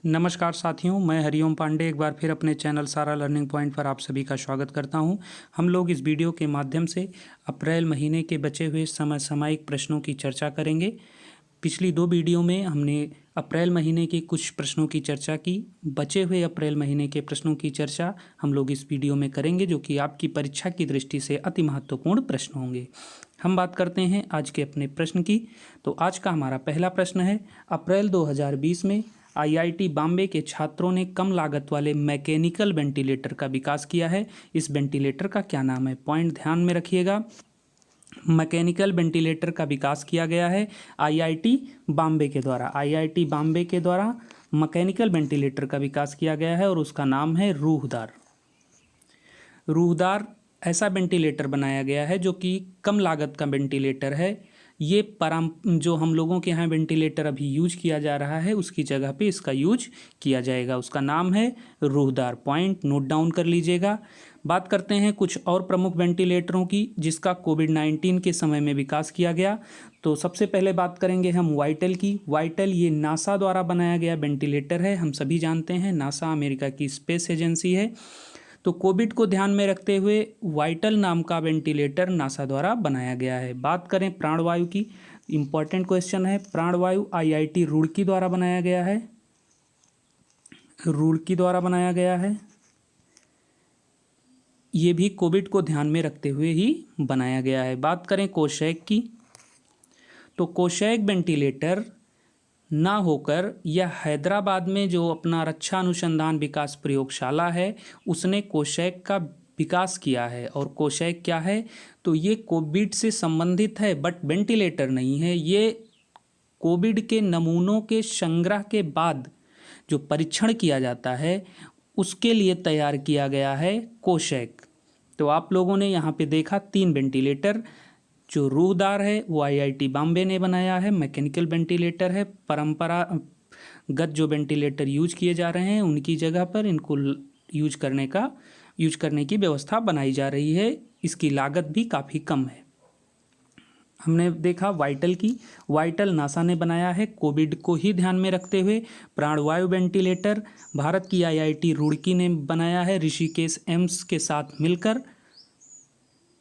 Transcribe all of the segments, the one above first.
नमस्कार साथियों, मैं हरिओम पांडे एक बार फिर अपने चैनल सारा लर्निंग पॉइंट पर आप सभी का स्वागत करता हूं। हम लोग इस वीडियो के माध्यम से अप्रैल महीने के बचे हुए समसामयिक प्रश्नों की चर्चा करेंगे। पिछली दो वीडियो में हमने अप्रैल महीने के कुछ प्रश्नों की चर्चा की। बचे हुए अप्रैल महीने के प्रश्नों की चर्चा हम लोग इस वीडियो में करेंगे, जो कि आपकी परीक्षा की दृष्टि से अति महत्वपूर्ण प्रश्न होंगे। हम बात करते हैं आज के अपने प्रश्न की। तो आज का हमारा पहला प्रश्न है, अप्रैल 2020 में आईआईटी बॉम्बे के छात्रों ने कम लागत वाले मैकेनिकल वेंटिलेटर का विकास किया है। इस वेंटिलेटर का क्या नाम है? पॉइंट ध्यान में रखिएगा। मैकेनिकल वेंटिलेटर का विकास किया गया है आईआईटी बॉम्बे के द्वारा। आईआईटी बॉम्बे के द्वारा मैकेनिकल वेंटिलेटर का विकास किया गया है और उसका नाम है रूहदार। रूहदार ऐसा वेंटिलेटर बनाया गया है जो कि कम लागत का वेंटिलेटर है। ये जो हम लोगों के यहाँ वेंटिलेटर अभी यूज किया जा रहा है उसकी जगह पे इसका यूज किया जाएगा। उसका नाम है रूहदार। पॉइंट नोट डाउन कर लीजिएगा। बात करते हैं कुछ और प्रमुख वेंटिलेटरों की जिसका कोविड-19 के समय में विकास किया गया। तो सबसे पहले बात करेंगे हम वाइटल की। वाइटल ये नासा द्वारा बनाया गया वेंटिलेटर है। हम सभी जानते हैं नासा अमेरिका की स्पेस एजेंसी है। तो कोविड को ध्यान में रखते हुए वाइटल नाम का वेंटिलेटर नासा द्वारा बनाया गया है। बात करें प्राणवायु की, इंपॉर्टेंट क्वेश्चन है। प्राणवायु आईआईटी रुड़की द्वारा बनाया गया है। रुड़की द्वारा बनाया गया है। ये भी कोविड को ध्यान में रखते हुए ही बनाया गया है। बात करें कोशैक की, तो कोशैक वेंटिलेटर ना होकर यह हैदराबाद में जो अपना रक्षा अनुसंधान विकास प्रयोगशाला है उसने कोशैक का विकास किया है। और कोशैक क्या है? तो ये कोविड से संबंधित है बट वेंटिलेटर नहीं है। ये कोविड के नमूनों के संग्रह के बाद जो परीक्षण किया जाता है उसके लिए तैयार किया गया है कोशैक। तो आप लोगों ने यहाँ पे देखा 3 वेंटिलेटर। जो रूहदार है वो आईआईटी बॉम्बे ने बनाया है, मैकेनिकल वेंटिलेटर है। परंपरागत जो वेंटिलेटर यूज किए जा रहे हैं उनकी जगह पर इनको यूज करने की व्यवस्था बनाई जा रही है। इसकी लागत भी काफ़ी कम है। हमने देखा वाइटल की। वाइटल नासा ने बनाया है कोविड को ही ध्यान में रखते हुए। प्राणवायु वेंटिलेटर भारत की आईआईटी रुड़की ने बनाया है ऋषिकेश एम्स के साथ मिलकर।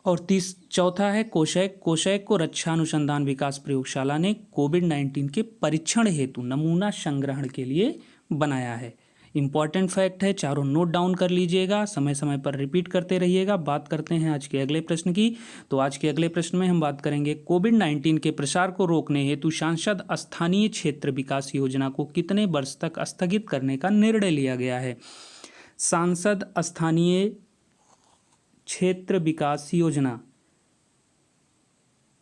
और चौथा है कोशैक। कोशैक को रक्षा अनुसंधान विकास प्रयोगशाला ने कोविड-19 के परीक्षण हेतु नमूना संग्रहण के लिए बनाया है। इंपॉर्टेंट फैक्ट है, चारों नोट डाउन कर लीजिएगा, समय समय पर रिपीट करते रहिएगा। बात करते हैं आज के अगले प्रश्न की। तो आज के अगले प्रश्न में हम बात करेंगे कोविड-19 के प्रसार को रोकने हेतु सांसद स्थानीय क्षेत्र विकास योजना को कितने वर्ष तक स्थगित करने का निर्णय लिया गया है। सांसद स्थानीय क्षेत्र विकास योजना,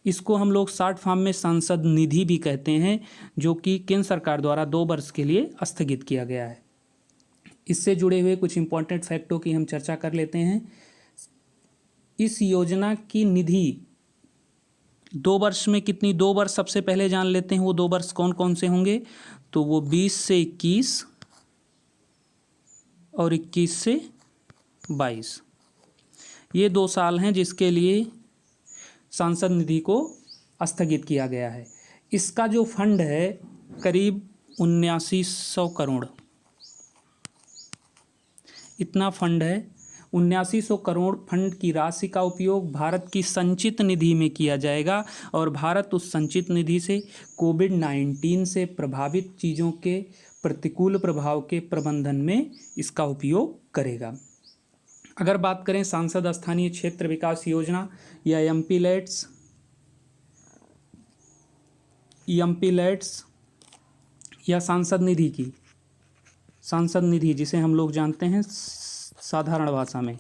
इसको हम लोग शॉर्ट फॉर्म में सांसद निधि भी कहते हैं, जो कि केंद्र सरकार द्वारा 2 वर्ष के लिए स्थगित किया गया है। इससे जुड़े हुए कुछ इंपॉर्टेंट फैक्टों की हम चर्चा कर लेते हैं। इस योजना की निधि 2 वर्ष में कितनी, 2 वर्ष सबसे पहले जान लेते हैं। वो 2 वर्ष कौन कौन से होंगे? तो वो 20 से 21 और 21 से 22, ये 2 साल हैं जिसके लिए सांसद निधि को स्थगित किया गया है। इसका जो फंड है करीब 7900 करोड़, इतना फंड है। 7900 करोड़ फंड की राशि का उपयोग भारत की संचित निधि में किया जाएगा और भारत उस संचित निधि से कोविड-19 से प्रभावित चीज़ों के प्रतिकूल प्रभाव के प्रबंधन में इसका उपयोग करेगा। अगर बात करें सांसद स्थानीय क्षेत्र विकास योजना या एमपीलैट्स या सांसद निधि की, सांसद निधि जिसे हम लोग जानते हैं साधारण भाषा में,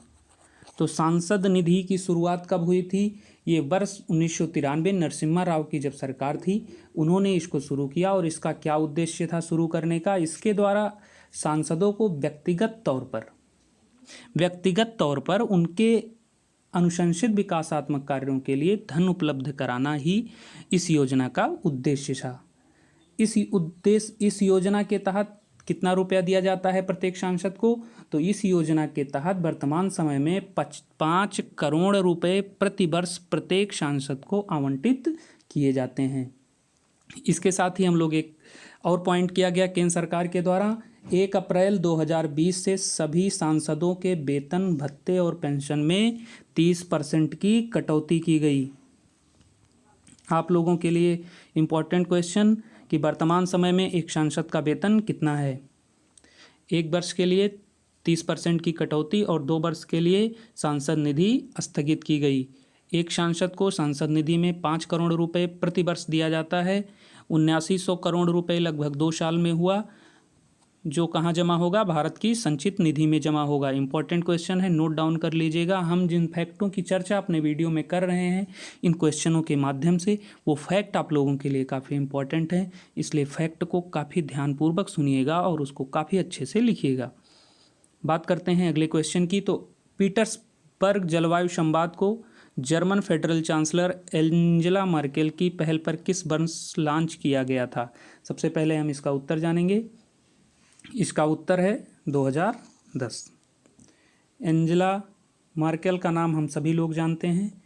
तो सांसद निधि की शुरुआत कब हुई थी? ये वर्ष 1993 नरसिम्हा राव की जब सरकार थी उन्होंने इसको शुरू किया। और इसका क्या उद्देश्य था शुरू करने का? इसके द्वारा सांसदों को व्यक्तिगत तौर पर उनके अनुशंसित विकासात्मक कार्यों के लिए धन उपलब्ध कराना ही इस योजना का उद्देश्य था। इस योजना के तहत कितना रुपया दिया जाता है प्रत्येक सांसद को? तो इस योजना के तहत वर्तमान समय में 5 करोड़ रुपए प्रति वर्ष प्रत्येक सांसद को आवंटित किए जाते हैं। इसके साथ ही हम लोग एक और पॉइंट किया गया केंद्र सरकार के द्वारा 1 अप्रैल 2020 से सभी सांसदों के वेतन भत्ते और पेंशन में 30% की कटौती की गई। आप लोगों के लिए इम्पोर्टेंट क्वेश्चन कि वर्तमान समय में एक सांसद का वेतन कितना है। 1 वर्ष के लिए 30% की कटौती और 2 वर्ष के लिए सांसद निधि स्थगित की गई। एक सांसद को सांसद निधि में 5 करोड़ रुपए प्रति वर्ष दिया जाता है। 7900 करोड़ रुपए लगभग 2 साल में हुआ, जो कहाँ जमा होगा? भारत की संचित निधि में जमा होगा। इंपॉर्टेंट क्वेश्चन है, नोट डाउन कर लीजिएगा। हम जिन फैक्टों की चर्चा अपने वीडियो में कर रहे हैं इन क्वेश्चनों के माध्यम से, वो फैक्ट आप लोगों के लिए काफ़ी इंपॉर्टेंट है, इसलिए फैक्ट को काफ़ी ध्यानपूर्वक सुनिएगा और उसको काफ़ी अच्छे से लिखिएगा। बात करते हैं अगले क्वेश्चन की। तो पीटर्सबर्ग जलवायु संवाद को German federal chancellor Angela Merkel की पहल पर किस वर्ष लॉन्च किया गया था? सबसे पहले हम इसका उत्तर जानेंगे। इसका उत्तर है 2010। एंजेला मर्केल का नाम हम सभी लोग जानते हैं,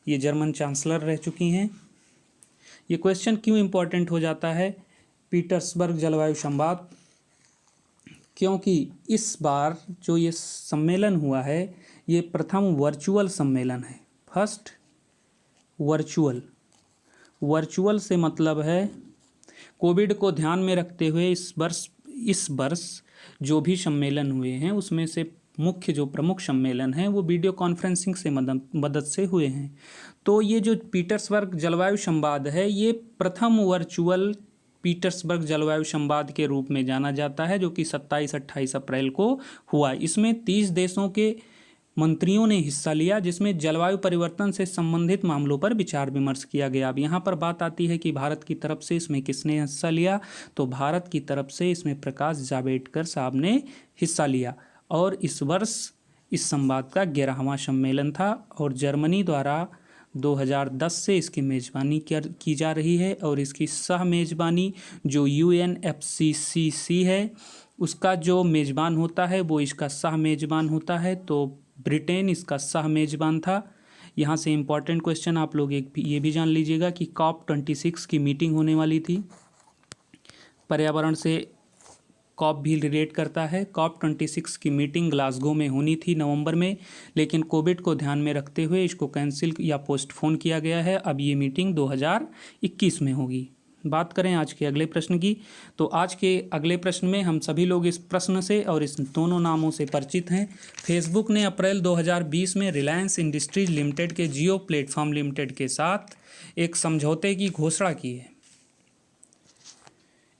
ये जर्मन चांसलर रह चुकी हैं। ये क्वेश्चन क्यों इम्पोर्टेंट हो जाता है पीटर्सबर्ग जलवायु संवाद? क्योंकि इस बार जो ये सम्मेलन हुआ है ये प्रथम वर्चुअल सम्मेलन है। फर्स्ट वर्चुअल से मतलब है कोविड को ध्यान में रखते हुए इस वर्ष जो भी सम्मेलन हुए हैं उसमें से मुख्य जो प्रमुख सम्मेलन हैं वो वीडियो कॉन्फ्रेंसिंग से मदद से हुए हैं। तो ये जो पीटर्सबर्ग जलवायु संवाद है ये प्रथम वर्चुअल पीटर्सबर्ग जलवायु संवाद के रूप में जाना जाता है, जो कि 27-28 अप्रैल को हुआ। इसमें 30 देशों के मंत्रियों ने हिस्सा लिया, जिसमें जलवायु परिवर्तन से संबंधित मामलों पर विचार विमर्श किया गया। अब यहाँ पर बात आती है कि भारत की तरफ से इसमें किसने हिस्सा लिया? तो भारत की तरफ से इसमें प्रकाश जावड़ेकर साहब ने हिस्सा लिया और इस वर्ष इस संवाद का 11वां सम्मेलन था और जर्मनी द्वारा 2010 से इसकी मेज़बानी की जा रही है और इसकी सह मेज़बानी जो UNFCCC है उसका जो मेज़बान होता है वो इसका सह मेज़बान होता है। तो ब्रिटेन इसका सह मेज़बान था। यहाँ से इम्पॉर्टेंट क्वेश्चन आप लोग ये भी जान लीजिएगा कि COP26 की मीटिंग होने वाली थी। पर्यावरण से कॉप भी रिलेट करता है। COP26 की मीटिंग ग्लासगो में होनी थी नवंबर में, लेकिन कोविड को ध्यान में रखते हुए इसको कैंसिल या पोस्टपोन किया गया है। अब ये मीटिंग 2021 में होगी। बात करें आज के अगले प्रश्न की, तो आज के अगले प्रश्न में हम सभी लोग इस प्रश्न से और इस दोनों नामों से परिचित हैं। फेसबुक ने अप्रैल 2020 में रिलायंस इंडस्ट्रीज लिमिटेड के जियो प्लेटफॉर्म लिमिटेड के साथ एक समझौते की घोषणा की है।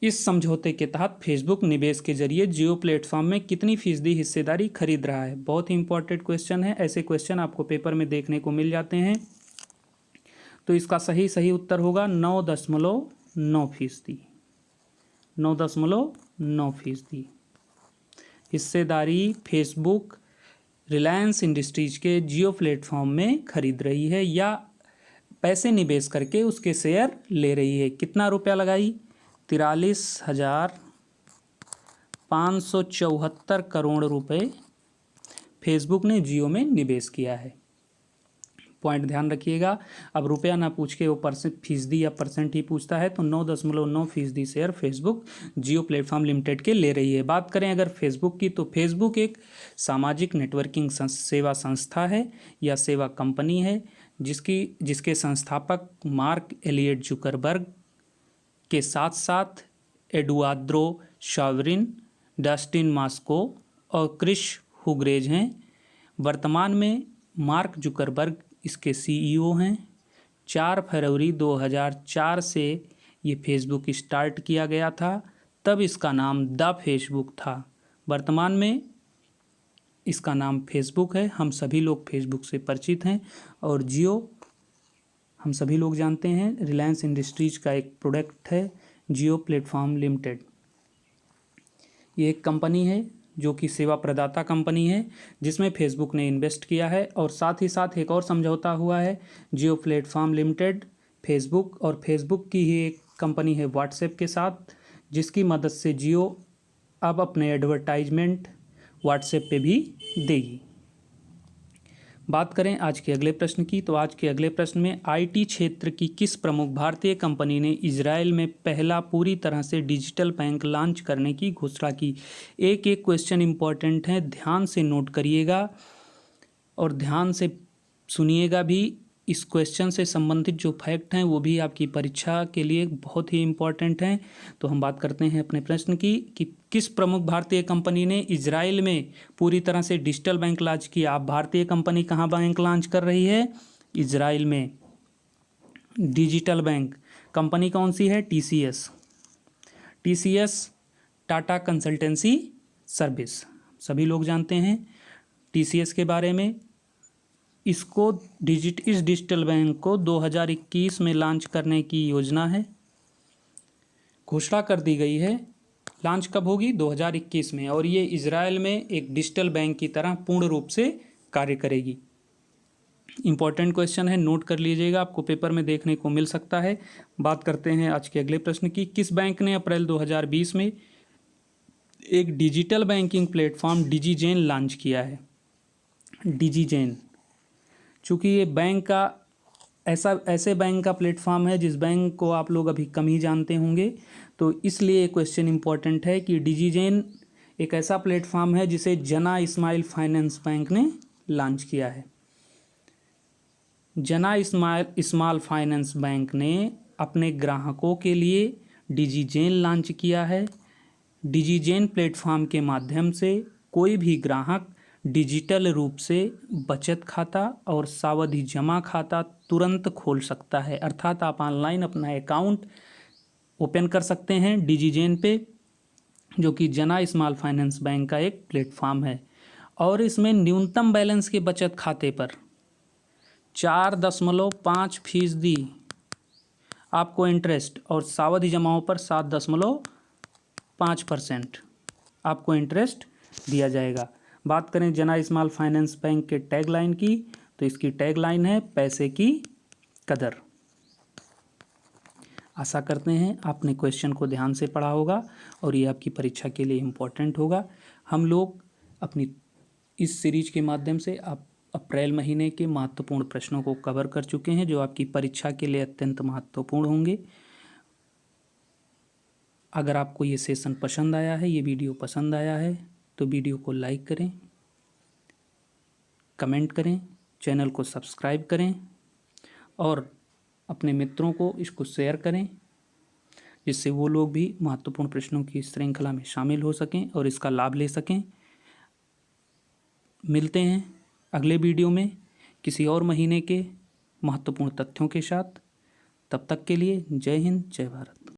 इस समझौते के तहत फेसबुक निवेश के जरिए जियो प्लेटफॉर्म में कितनी फीसदी हिस्सेदारी खरीद रहा है? बहुत ही इंपॉर्टेंट क्वेश्चन है। ऐसे क्वेश्चन आपको पेपर में देखने को मिल जाते हैं। तो इसका सही उत्तर होगा 9.9%। 9.9% हिस्सेदारी फेसबुक रिलायंस इंडस्ट्रीज के जियो प्लेटफॉर्म में खरीद रही है या पैसे निवेश करके उसके शेयर ले रही है। कितना रुपया लगाई? 43,574 करोड़ रुपए फेसबुक ने जियो में निवेश किया है। पॉइंट ध्यान रखिएगा। अब रुपया ना पूछ के वो फीसदी या परसेंट ही पूछता है, तो 9.9% शेयर फेसबुक जियो प्लेटफॉर्म लिमिटेड के ले रही है। बात करें अगर फेसबुक की, तो फेसबुक एक सामाजिक नेटवर्किंग सेवा संस्था है या सेवा कंपनी है जिसके संस्थापक मार्क एलियट जुकरबर्ग के साथ साथ एडुआर्दो शावरिन, डस्टिन मॉस्को और क्रिस हुगरेज हैं। वर्तमान में मार्क जुकरबर्ग इसके CEO हैं। 4 फरवरी 2004 से ये फेसबुक स्टार्ट किया गया था, तब इसका नाम द फेसबुक था। वर्तमान में इसका नाम फेसबुक है। हम सभी लोग फेसबुक से परिचित हैं और जियो हम सभी लोग जानते हैं रिलायंस इंडस्ट्रीज का एक प्रोडक्ट है जियो प्लेटफॉर्म लिमिटेड। ये एक कंपनी है जो कि सेवा प्रदाता कंपनी है जिसमें फेसबुक ने इन्वेस्ट किया है और साथ ही साथ एक और समझौता हुआ है जियो प्लेटफॉर्म लिमिटेड फेसबुक और फेसबुक की ही एक कंपनी है व्हाट्सएप के साथ, जिसकी मदद से जियो अब अपने एडवर्टाइजमेंट व्हाट्सएप पे भी देगी। बात करें आज के अगले प्रश्न की, तो आज के अगले प्रश्न में आईटी क्षेत्र की किस प्रमुख भारतीय कंपनी ने इजराइल में पहला पूरी तरह से डिजिटल बैंक लॉन्च करने की घोषणा की। एक एक क्वेश्चन इंपॉर्टेंट है, ध्यान से नोट करिएगा और ध्यान से सुनिएगा भी। इस क्वेश्चन से संबंधित जो फैक्ट हैं वो भी आपकी परीक्षा के लिए बहुत ही इम्पॉर्टेंट हैं। तो हम बात करते हैं अपने प्रश्न की कि किस प्रमुख भारतीय कंपनी ने इजराइल में पूरी तरह से डिजिटल बैंक लॉन्च किया। आप भारतीय कंपनी कहाँ बैंक लॉन्च कर रही है? इजराइल में डिजिटल बैंक। कंपनी कौन सी है? टीसीएस। टाटा कंसल्टेंसी सर्विस, सभी लोग जानते हैं टीसीएस के बारे में। इस डिजिटल बैंक को 2021 में लॉन्च करने की योजना है, घोषणा कर दी गई है। लॉन्च कब होगी? 2021 में। और ये इजराइल में एक डिजिटल बैंक की तरह पूर्ण रूप से कार्य करेगी। इंपॉर्टेंट क्वेश्चन है, नोट कर लीजिएगा, आपको पेपर में देखने को मिल सकता है। बात करते हैं आज के अगले प्रश्न की। किस बैंक ने अप्रैल 2020 में एक डिजिटल बैंकिंग प्लेटफॉर्म डिजीजेन लॉन्च किया है? डिजीजेन, चूँकि ये बैंक का ऐसे बैंक का प्लेटफॉर्म है जिस बैंक को आप लोग अभी कम ही जानते होंगे, तो इसलिए क्वेश्चन इम्पॉर्टेंट है कि डिजीजेन एक ऐसा प्लेटफॉर्म है जिसे जना स्माइल फाइनेंस बैंक ने लॉन्च किया है। जना स्मॉल फाइनेंस बैंक ने अपने ग्राहकों के लिए डिजीजेन लॉन्च किया है। डिजीजेन प्लेटफॉर्म के माध्यम से कोई भी ग्राहक डिजिटल रूप से बचत खाता और सावधि जमा खाता तुरंत खोल सकता है। अर्थात आप ऑनलाइन अपना अकाउंट ओपन कर सकते हैं डिजीजेन पे, जो कि जना स्मॉल फाइनेंस बैंक का एक प्लेटफॉर्म है। और इसमें न्यूनतम बैलेंस के बचत खाते पर 4.5% आपको इंटरेस्ट और सावधि जमाओं पर 7.5% आपको इंटरेस्ट दिया जाएगा। बात करें जना स्मॉल फाइनेंस बैंक के टैगलाइन की, तो इसकी टैगलाइन है पैसे की कदर। आशा करते हैं आपने क्वेश्चन को ध्यान से पढ़ा होगा और ये आपकी परीक्षा के लिए इम्पोर्टेंट होगा। हम लोग अपनी इस सीरीज के माध्यम से आप अप्रैल महीने के महत्वपूर्ण प्रश्नों को कवर कर चुके हैं, जो आपकी परीक्षा के लिए अत्यंत महत्वपूर्ण होंगे। अगर आपको ये सेशन पसंद आया है, ये वीडियो पसंद आया है, तो वीडियो को लाइक करें, कमेंट करें, चैनल को सब्सक्राइब करें और अपने मित्रों को इसको शेयर करें, जिससे वो लोग भी महत्वपूर्ण प्रश्नों की श्रृंखला में शामिल हो सकें और इसका लाभ ले सकें। मिलते हैं अगले वीडियो में किसी और महीने के महत्वपूर्ण तथ्यों के साथ। तब तक के लिए जय हिंद, जय भारत।